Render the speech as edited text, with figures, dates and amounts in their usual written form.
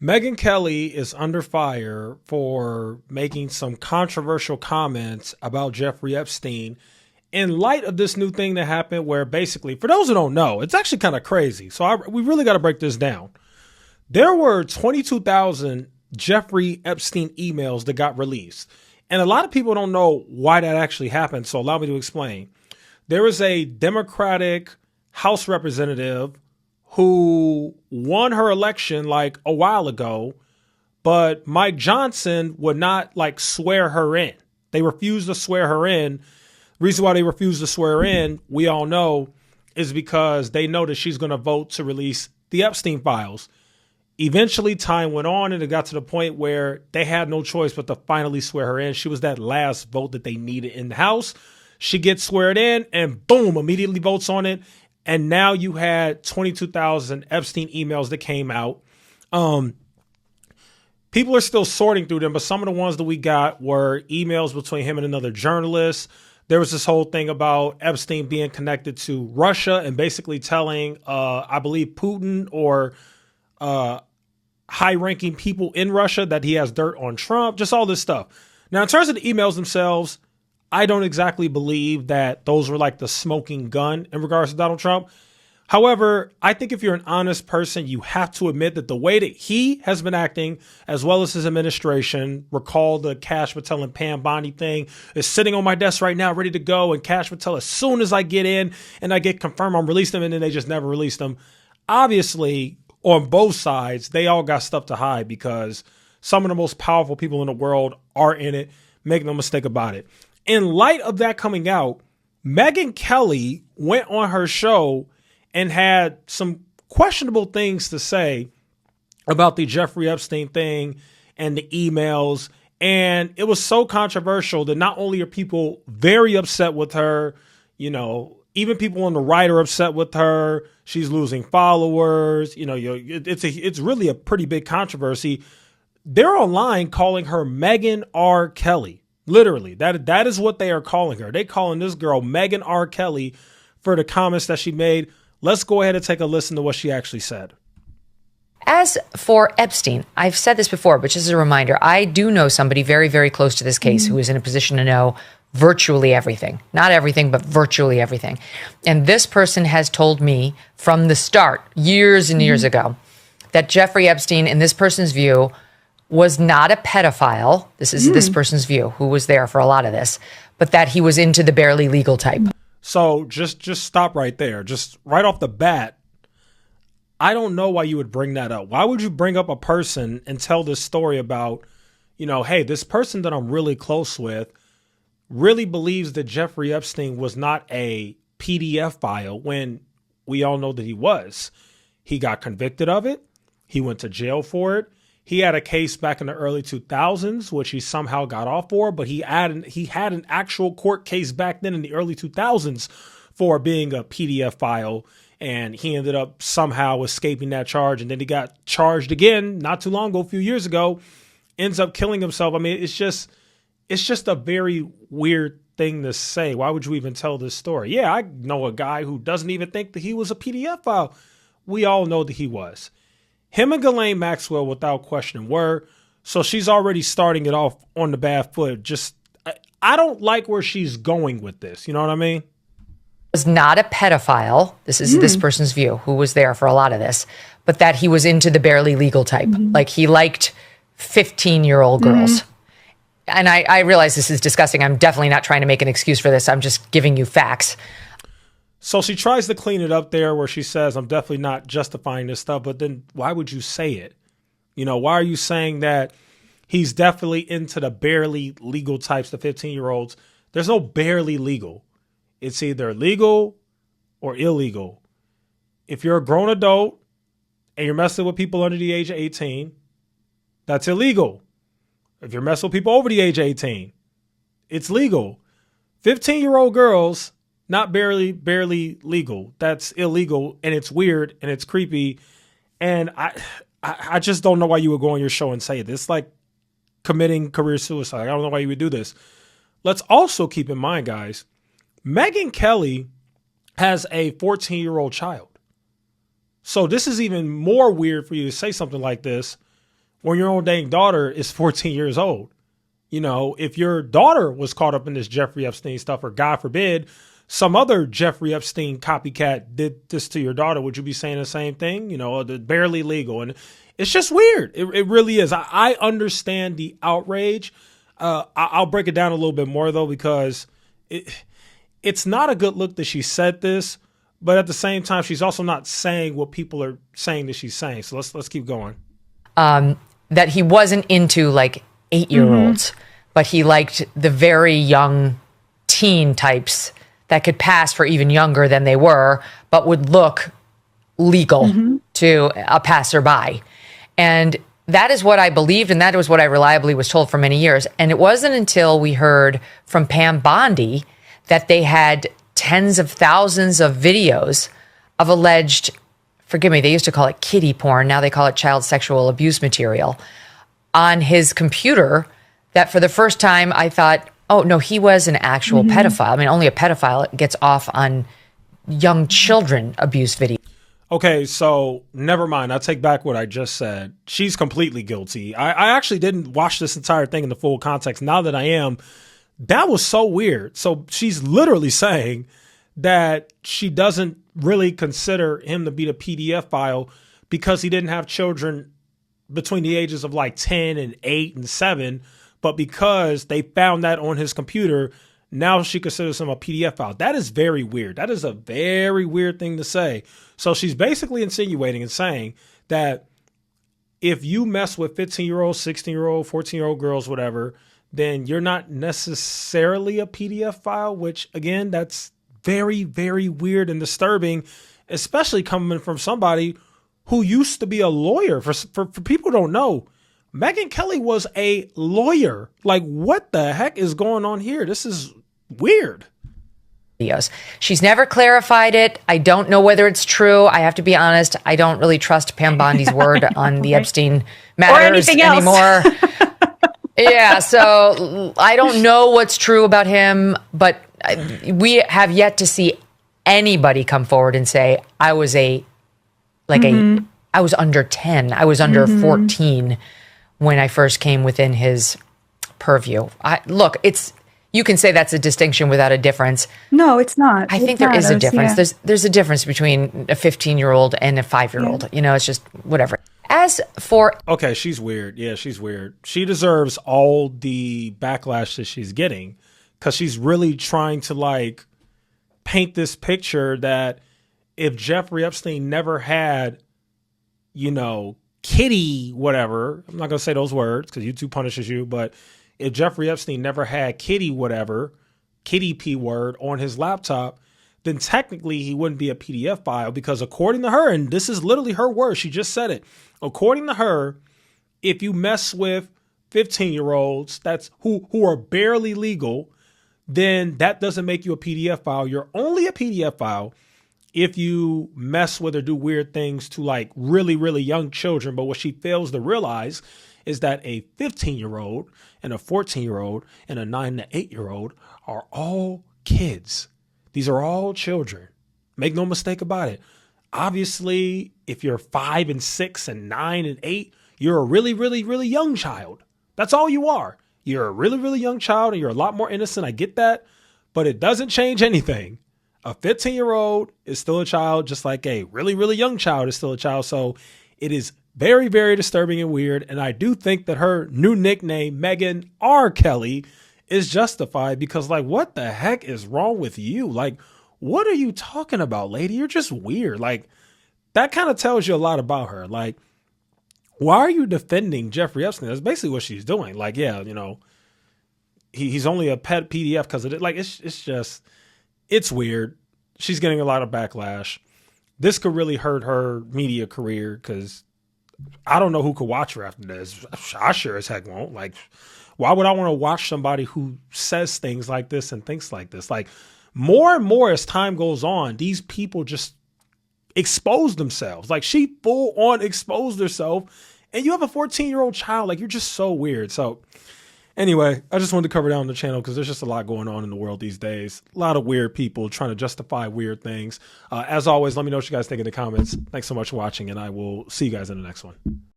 Megyn Kelly is under fire for making some controversial comments about Jeffrey Epstein in light of this new thing that happened where basically, for those who don't know, it's actually kind of crazy. We really got to break this down. There were 22,000 Jeffrey Epstein emails that got released. And a lot of people don't know why that actually happened. So allow me to explain. There was a Democratic House representative who won her election like a while ago, but Mike Johnson would not like swear her in. They refused to swear her in. Reason why they refused to swear her in, we all know, is because they know that she's going to vote to release the Epstein files. Eventually, time went on and it got to the point where they had no choice but to finally swear her in. She was that last vote that they needed in the House. She gets sweared in and boom, immediately votes on it. And now you had 22,000 Epstein emails that came out. People are still sorting through them, but some of the ones that we got were emails between him and another journalist. There was this whole thing about Epstein being connected to Russia and basically telling, I believe, Putin or high-ranking people in Russia that he has dirt on Trump, just all this stuff. Now, in terms of the emails themselves, I don't exactly believe that those were like the smoking gun in regards to Donald Trump. However, I think if you're an honest person, you have to admit that the way that he has been acting, as well as his administration, recall the Cash Patel and Pam Bondi thing, is sitting on my desk right now, ready to go. And Cash Patel, as soon as I get in and I get confirmed, I'm releasing them, and then they just never released them. Obviously, on both sides, they all got stuff to hide because some of the most powerful people in the world are in it. Make no mistake about it. In light of that coming out, Megyn Kelly went on her show and had some questionable things to say about the Jeffrey Epstein thing and the emails. And it was so controversial that not only are people very upset with her, even people on the right are upset with her. She's losing followers. It's really a pretty big controversy. They're online calling her Megyn R. Kelly. Literally, that is what they are calling her. They calling this girl Megyn R. Kelly for the comments that she made. Let's go ahead and take a listen to what she actually said. As for Epstein, I've said this before, but just as a reminder, I do know somebody very, very close to this case who is in a position to know virtually everything. Not everything, but virtually everything. And this person has told me from the start, years and years ago, that Jeffrey Epstein, in this person's view, was not a pedophile. This is this person's view, who was there for a lot of this, but that he was into the barely legal type. So just stop right there. Just right off the bat, I don't know why you would bring that up. Why would you bring up a person and tell this story about, hey, this person that I'm really close with really believes that Jeffrey Epstein was not a PDF file when we all know that he was. He got convicted of it. He went to jail for it. He had a case back in the early 2000s, which he somehow got off for, but he had an actual court case back then in the early 2000s for being a PDF file, and he ended up somehow escaping that charge, and then he got charged again not too long ago, a few years ago, ends up killing himself. I mean, it's just a very weird thing to say. Why would you even tell this story? Yeah, I know a guy who doesn't even think that he was a PDF file. We all know that he was. Him and Ghislaine Maxwell, without question, were. So she's already starting it off on the bad foot. I don't like where she's going with this. You know what I mean? Was not a pedophile. This is this person's view, who was there for a lot of this, but that he was into the barely legal type. Like he liked 15-year-old girls. And I realize this is disgusting. I'm definitely not trying to make an excuse for this. I'm just giving you facts. So she tries to clean it up there where she says, I'm definitely not justifying this stuff. But then why would you say it? Why are you saying that he's definitely into the barely legal types, the 15-year-olds? There's no barely legal. It's either legal or illegal. If you're a grown adult and you're messing with people under the age of 18, that's illegal. If you're messing with people over the age of 18, it's legal. 15-year-old girls, not barely legal. That's illegal, and it's weird, and it's creepy. And I just don't know why you would go on your show and say this. It's like committing career suicide. I don't know why you would do this. Let's also keep in mind, guys, Megyn Kelly has a 14-year-old child. So this is even more weird for you to say something like this when your own dang daughter is 14 years old. You know, if your daughter was caught up in this Jeffrey Epstein stuff, or God forbid, some other Jeffrey Epstein copycat did this to your daughter, would you be saying the same thing? You know, the barely legal. And it's just weird. It really is. I understand the outrage. I'll break it down a little bit more, though, because it's not a good look that she said this, but at the same time, she's also not saying what people are saying that she's saying. So let's keep going. That he wasn't into like 8-year-olds, but he liked the very young teen types that could pass for even younger than they were, but would look legal to a passerby. And that is what I believed, and that was what I reliably was told for many years. And it wasn't until we heard from Pam Bondi that they had tens of thousands of videos of alleged, forgive me, they used to call it kiddie porn, now they call it child sexual abuse material, on his computer, that for the first time I thought, oh, no, he was an actual pedophile. I mean, only a pedophile gets off on young children abuse videos. Okay, so never mind. I take back what I just said. She's completely guilty. I actually didn't watch this entire thing in the full context. Now that I am, that was so weird. So she's literally saying that she doesn't really consider him to be the PDF file because he didn't have children between the ages of like 10 and 8 and 7. But because they found that on his computer, now she considers him a PDF file. That is very weird. That is a very weird thing to say. So she's basically insinuating and saying that if you mess with 15-year-old, 16-year-old, 14-year-old girls, whatever, then you're not necessarily a PDF file, which, again, that's very, very weird and disturbing, especially coming from somebody who used to be a lawyer. For people who don't know, Megyn Kelly was a lawyer. Like, what the heck is going on here? This is weird. She's never clarified it. I don't know whether it's true. I have to be honest. I don't really trust Pam Bondi's word on the Epstein matters anymore. Yeah, so I don't know what's true about him, but we have yet to see anybody come forward and say, I was I was under 10. I was under 14 when I first came within his purview. Look, you can say that's a distinction without a difference. No, it's not. I think there is a difference. Yeah. There's a difference between a 15-year-old and a 5-year-old. Yeah. You know, it's just whatever. As for... Okay, she's weird. Yeah, she's weird. She deserves all the backlash that she's getting because she's really trying to like paint this picture that if Jeffrey Epstein never had, you know, kitty whatever, I'm not going to say those words because YouTube punishes you, but if Jeffrey Epstein never had kitty whatever, kitty P word on his laptop, then technically he wouldn't be a PDF file because according to her, and this is literally her words, she just said it, according to her, if you mess with 15-year-olds that's who are barely legal, then that doesn't make you a PDF file. You're only a PDF file if you mess with or do weird things to like really, really young children. But what she fails to realize is that a 15-year-old and a 14-year-old and a 9 to 8-year-old are all kids. These are all children. Make no mistake about it. Obviously, if you're 5 and 6 and 9 and 8, you're a really, really, really young child. That's all you are. You're a really, really young child and you're a lot more innocent. I get that, but it doesn't change anything. A 15-year-old is still a child, just like a really, really young child is still a child. So it is very, very disturbing and weird. And I do think that her new nickname, Megyn R. Kelly, is justified because, like, what the heck is wrong with you? Like, what are you talking about, lady? You're just weird. Like, that kind of tells you a lot about her. Like, why are you defending Jeffrey Epstein? That's basically what she's doing. Like, yeah, you know, he's only a pet PDF because of it. Like, it's weird. She's getting a lot of backlash. This could really hurt her media career because I don't know who could watch her after this. I sure as heck won't. Like, why would I want to watch somebody who says things like this and thinks like this? Like, more and more as time goes on, these people just expose themselves. Like, she full on exposed herself, and you have a 14-year-old child. Like, you're just so weird. So anyway, I just wanted to cover that on the channel because there's just a lot going on in the world these days. A lot of weird people trying to justify weird things. As always, let me know what you guys think in the comments. Thanks so much for watching, and I will see you guys in the next one.